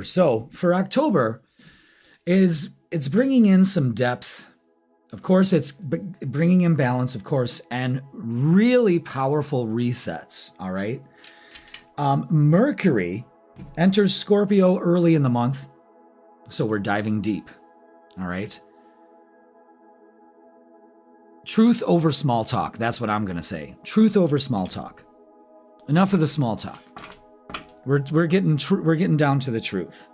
October. So for October, it's bringing in some depth. Of course, it's bringing in balance, of course, and really powerful resets, all right? Mercury enters Scorpio early in the month, so we're diving deep, all right? Truth over small talk, that's what I'm going to say. Truth over small talk. Enough of the small talk. We're getting down to the truth.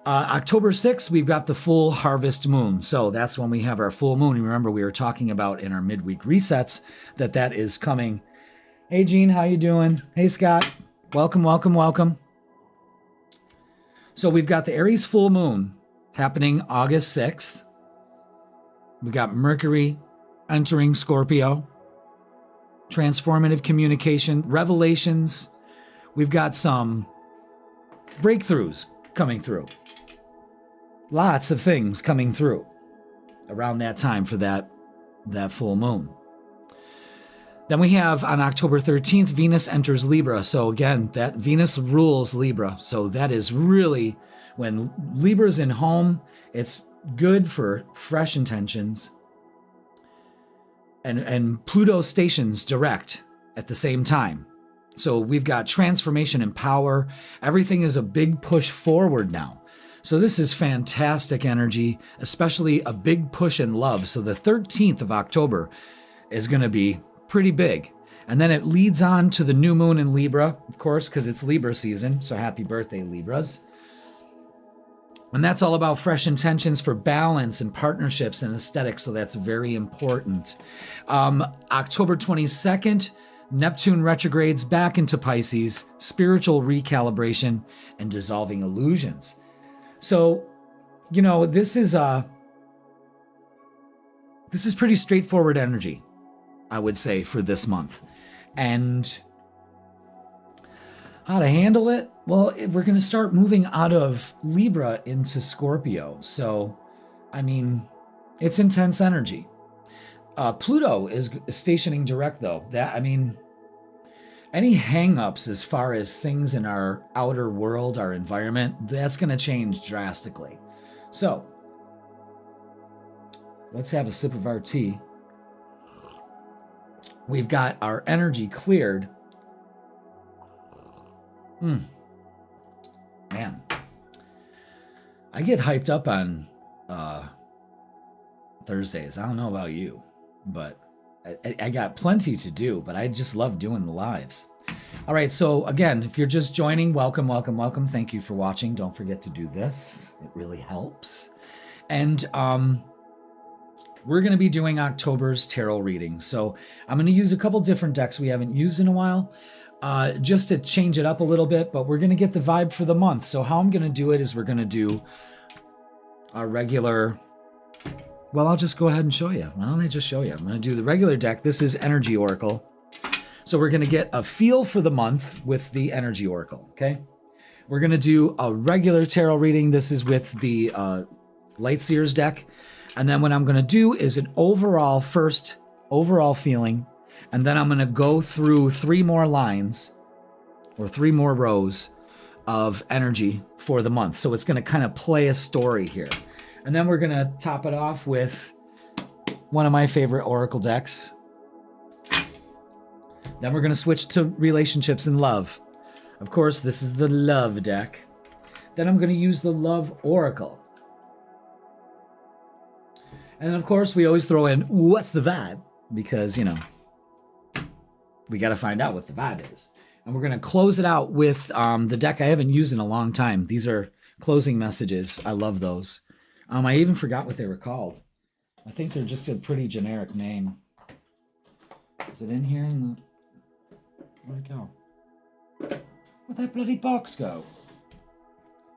October 6th, we've got the full harvest moon. So that's when we have our full moon. Remember, we were talking about in our midweek resets that is coming. Hey, Gene, how you doing? Hey, Scott. Welcome, welcome, welcome. So we've got the Aries full moon happening August 6th. We got Mercury entering Scorpio. Transformative communication, revelations. We've got some breakthroughs coming through. Lots of things coming through around that time for that full moon. Then we have on October 13th, Venus enters Libra. So again, that Venus rules Libra. So that is really, when Libra's in home, it's good for fresh intentions. And Pluto stations direct at the same time. So we've got transformation and power. Everything is a big push forward now. So this is fantastic energy, especially a big push in love. So the 13th of October is going to be pretty big. And then it leads on to the new moon in Libra, of course, because it's Libra season. So happy birthday, Libras. And that's all about fresh intentions for balance and partnerships and aesthetics. So that's very important. October 22nd, Neptune retrogrades back into Pisces, spiritual recalibration and dissolving illusions. So, this is pretty straightforward energy, I would say, for this month. And how to handle it? Well, we're going to start moving out of Libra into Scorpio. So, it's intense energy. Pluto is stationing direct, though. Any hang-ups as far as things in our outer world, our environment, that's going to change drastically. So, let's have a sip of our tea. We've got our energy cleared. Man, I get hyped up on Thursdays. I don't know about you, but I got plenty to do, but I just love doing the lives. All right, so again, if you're just joining, welcome, welcome, welcome. Thank you for watching. Don't forget to do this. It really helps. And we're going to be doing October's tarot reading. So I'm going to use a couple different decks we haven't used in a while, just to change it up a little bit, but we're going to get the vibe for the month. So how I'm going to do it is we're going to do our regular... Well, I'll just go ahead and show you. Why don't I just show you? I'm going to do the regular deck. This is Energy Oracle. So we're going to get a feel for the month with the Energy Oracle, okay? We're going to do a regular tarot reading. This is with the Light Seers deck. And then what I'm going to do is an overall feeling. And then I'm going to go through 3 more lines or 3 more rows of energy for the month. So it's going to kind of play a story here. And then we're going to top it off with one of my favorite Oracle decks. Then we're going to switch to relationships and love. Of course, this is the Love deck. Then I'm going to use the Love Oracle. And of course, we always throw in, what's the vibe? Because, we got to find out what the vibe is. And we're going to close it out with the deck I haven't used in a long time. These are closing messages. I love those. I even forgot what they were called. I think they're just a pretty generic name. Is it in here? Where'd it go? Where'd that bloody box go?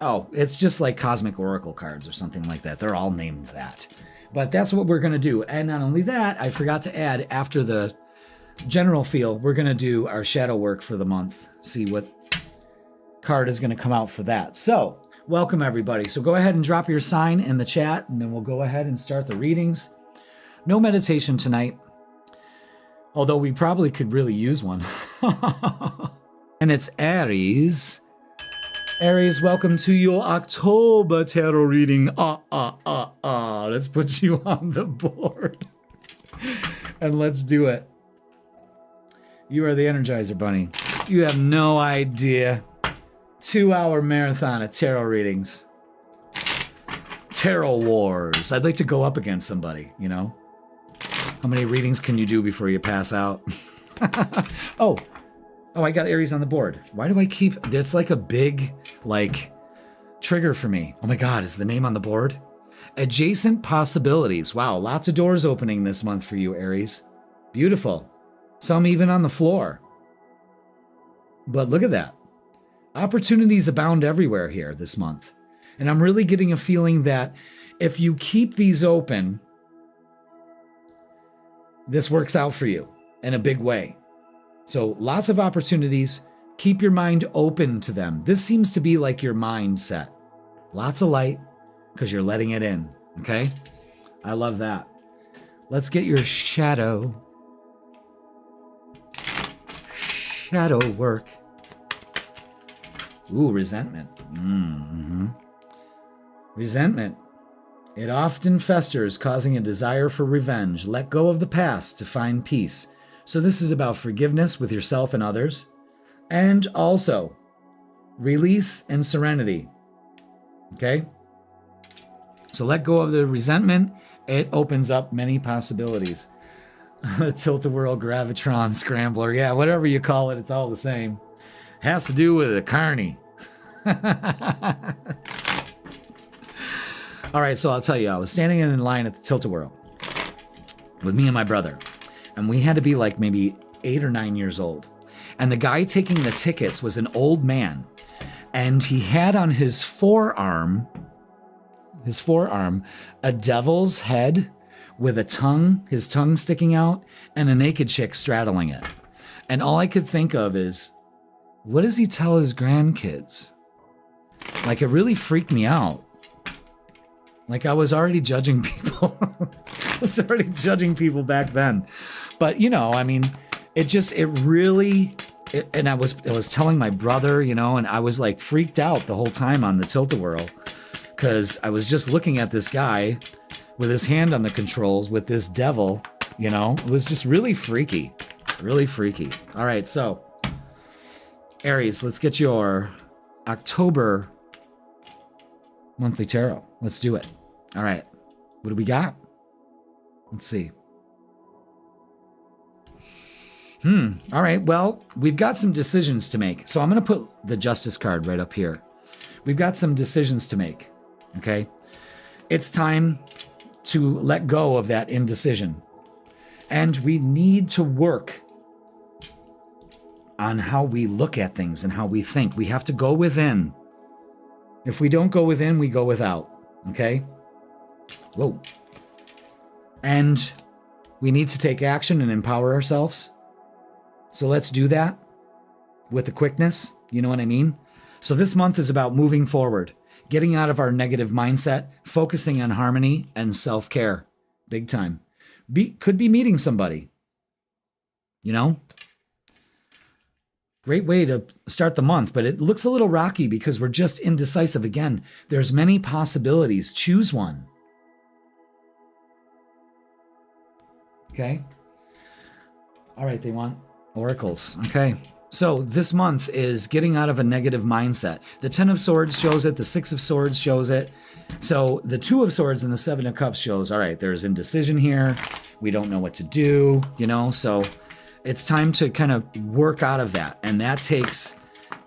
Oh, it's just like Cosmic Oracle cards or something like that. They're all named that. But that's what we're going to do. And not only that, I forgot to add, after the general feel, we're going to do our shadow work for the month. See what card is going to come out for that. So, welcome everybody. So go ahead and drop your sign in the chat, and then we'll go ahead and start the readings. No meditation tonight, although we probably could really use one. And it's Aries Aries, welcome to your October tarot reading. Let's put you on the board. And let's do it. You are the Energizer Bunny. You have no idea. 2-hour marathon of tarot readings. Tarot wars. I'd like to go up against somebody, you know? How many readings can you do before you pass out? Oh, I got Aries on the board. Why do I keep... It's like a big, like, trigger for me. Oh my God, is the name on the board? Adjacent possibilities. Wow, lots of doors opening this month for you, Aries. Beautiful. Some even on the floor. But look at that. Opportunities abound everywhere here this month. And I'm really getting a feeling that if you keep these open, this works out for you in a big way. So lots of opportunities. Keep your mind open to them. This seems to be like your mindset. Lots of light because you're letting it in. Okay? I love that. Let's get your shadow work. Ooh, resentment. Resentment. It often festers, causing a desire for revenge. Let go of the past to find peace. So this is about forgiveness with yourself and others, and also release and serenity. Okay? So let go of the resentment. It opens up many possibilities. Tilt-a-whirl, gravitron, scrambler. Yeah, whatever you call it, it's all the same. Has to do with a carny. All right, so I'll tell you, I was standing in line at the Tilt-a-whirl with me and my brother. And we had to be like maybe 8 or 9 years old. And the guy taking the tickets was an old man. And he had on his forearm, a devil's head with his tongue sticking out, and a naked chick straddling it. And all I could think of is, what does he tell his grandkids? Like, it really freaked me out. Like, I was already judging people. I was already judging people back then. But, you know, I mean, and I was telling my brother, you know, and I was like freaked out the whole time on the Tilt-a-whirl because I was just looking at this guy with his hand on the controls with this devil, you know. It was just really freaky. Really freaky. All right, so Aries, let's get your October monthly tarot. Let's do it. All right. What do we got? Let's see. All right. Well, we've got some decisions to make. So I'm going to put the Justice card right up here. We've got some decisions to make. Okay. It's time to let go of that indecision. And we need to work on how we look at things and how we think. We have to go within. If we don't go within, we go without. Okay? Whoa. And we need to take action and empower ourselves. So let's do that with the quickness. You know what I mean? So this month is about moving forward, getting out of our negative mindset, focusing on harmony and self-care. Big time. Could be meeting somebody. You know? Great way to start the month, but it looks a little rocky because we're just indecisive again. There's many possibilities. Choose one. Okay? All right, they want oracles. Okay. So this month is getting out of a negative mindset. The 10 of Swords shows it. The 6 of Swords shows it. So the 2 of Swords and the 7 of Cups shows, all right, there's indecision here. We don't know what to do, you know? So it's time to kind of work out of that. And that takes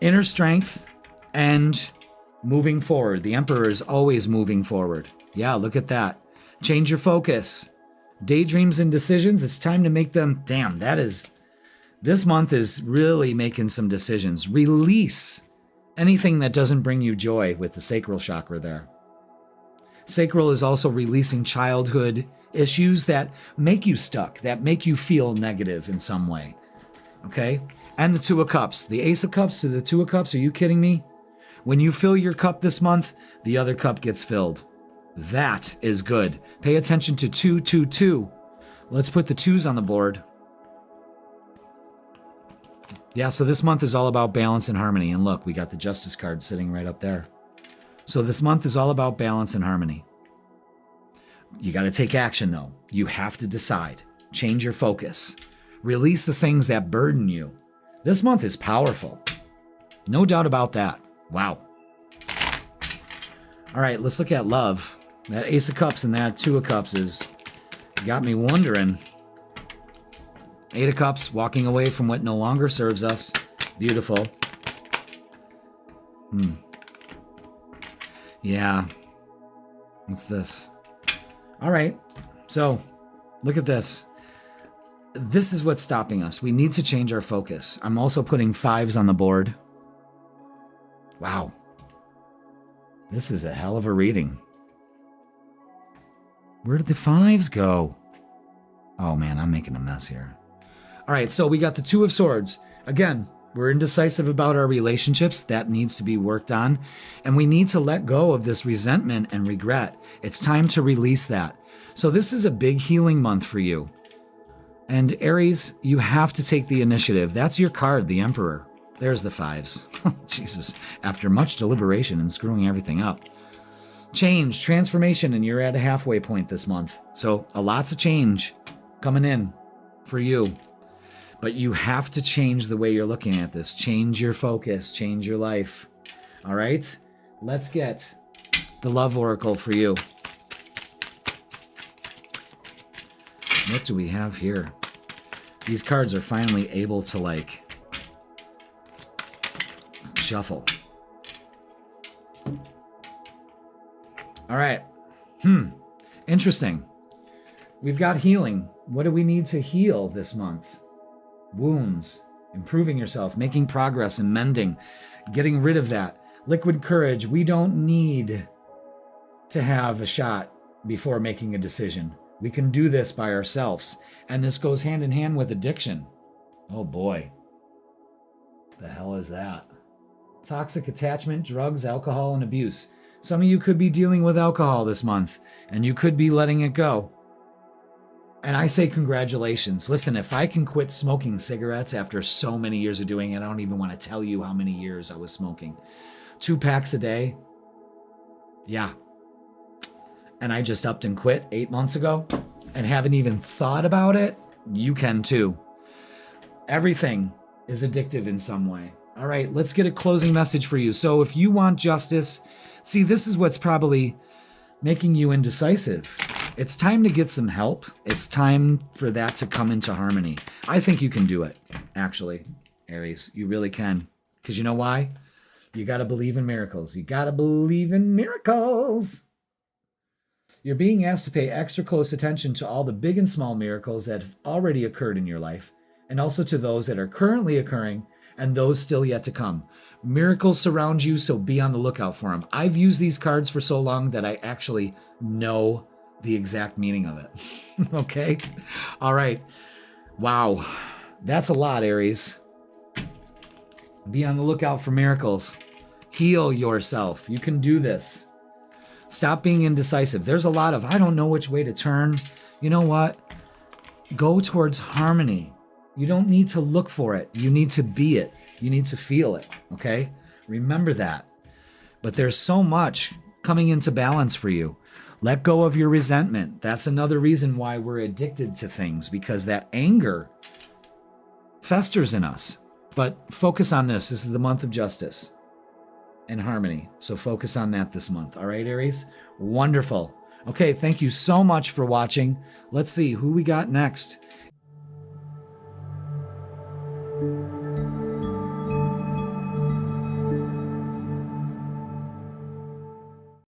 inner strength and moving forward. The Emperor is always moving forward. Yeah, look at that. Change your focus. Daydreams and decisions, it's time to make them. Damn, this month is really making some decisions. Release anything that doesn't bring you joy with the sacral chakra there. Sacral is also releasing childhood issues that make you stuck, that make you feel negative in some way. Okay? And the 2 of Cups. The Ace of Cups to the 2 of Cups. Are you kidding me? When you fill your cup this month, the other cup gets filled. That is good. Pay attention to 222. Let's put the 2s on the board. Yeah, so this month is all about balance and harmony. And look, we got the Justice card sitting right up there. So this month is all about balance and harmony. You got to take action, though. You have to decide. Change your focus. Release the things that burden you. This month is powerful. No doubt about that. Wow. All right, let's look at love. That Ace of Cups and that Two of Cups is got me wondering. Eight of Cups, walking away from what no longer serves us. Beautiful. Yeah. What's this? All right. So, look at this. This is what's stopping us. We need to change our focus. I'm also putting 5s on the board. Wow. This is a hell of a reading. Where did the 5s go? Oh man, I'm making a mess here. All right, so we got the Two of Swords. Again, we're indecisive about our relationships. That needs to be worked on. And we need to let go of this resentment and regret. It's time to release that. So this is a big healing month for you. And Aries, you have to take the initiative. That's your card, the Emperor. There's the 5s. Jesus, after much deliberation and screwing everything up. Change, transformation, and you're at a halfway point this month. So lots of change coming in for you. But you have to change the way you're looking at this. Change your focus, change your life. All right? Let's get the Love Oracle for you. What do we have here? These cards are finally able to, like, shuffle. All right. Interesting. We've got healing. What do we need to heal this month? Wounds, improving yourself, making progress and mending, getting rid of that. Liquid courage. We don't need to have a shot before making a decision. We can do this by ourselves. And this goes hand in hand with addiction. Oh boy. The hell is that? Toxic attachment, drugs, alcohol, and abuse. Some of you could be dealing with alcohol this month, and you could be letting it go. And I say congratulations. Listen, if I can quit smoking cigarettes after so many years of doing it, I don't even want to tell you how many years I was smoking. 2 packs a day. Yeah. And I just upped and quit 8 months ago and haven't even thought about it. You can too. Everything is addictive in some way. All right, let's get a closing message for you. So if you want justice, see, this is what's probably making you indecisive. It's time to get some help. It's time for that to come into harmony. I think you can do it, actually, Aries. You really can. Because you know why? You got to believe in miracles. You got to believe in miracles. You're being asked to pay extra close attention to all the big and small miracles that have already occurred in your life, and also to those that are currently occurring and those still yet to come. Miracles surround you, so be on the lookout for them. I've used these cards for so long that I actually know the exact meaning of it. Okay? All right. Wow. That's a lot, Aries. Be on the lookout for miracles. Heal yourself. You can do this. Stop being indecisive. There's a lot of, I don't know which way to turn. You know what? Go towards harmony. You don't need to look for it. You need to be it. You need to feel it, okay? Remember that. But there's so much coming into balance for you. Let go of your resentment. That's another reason why we're addicted to things, because that anger festers in us. But focus on this. This is the month of justice and harmony. So focus on that this month. All right, Aries? Wonderful. Okay, thank you so much for watching. Let's see who we got next.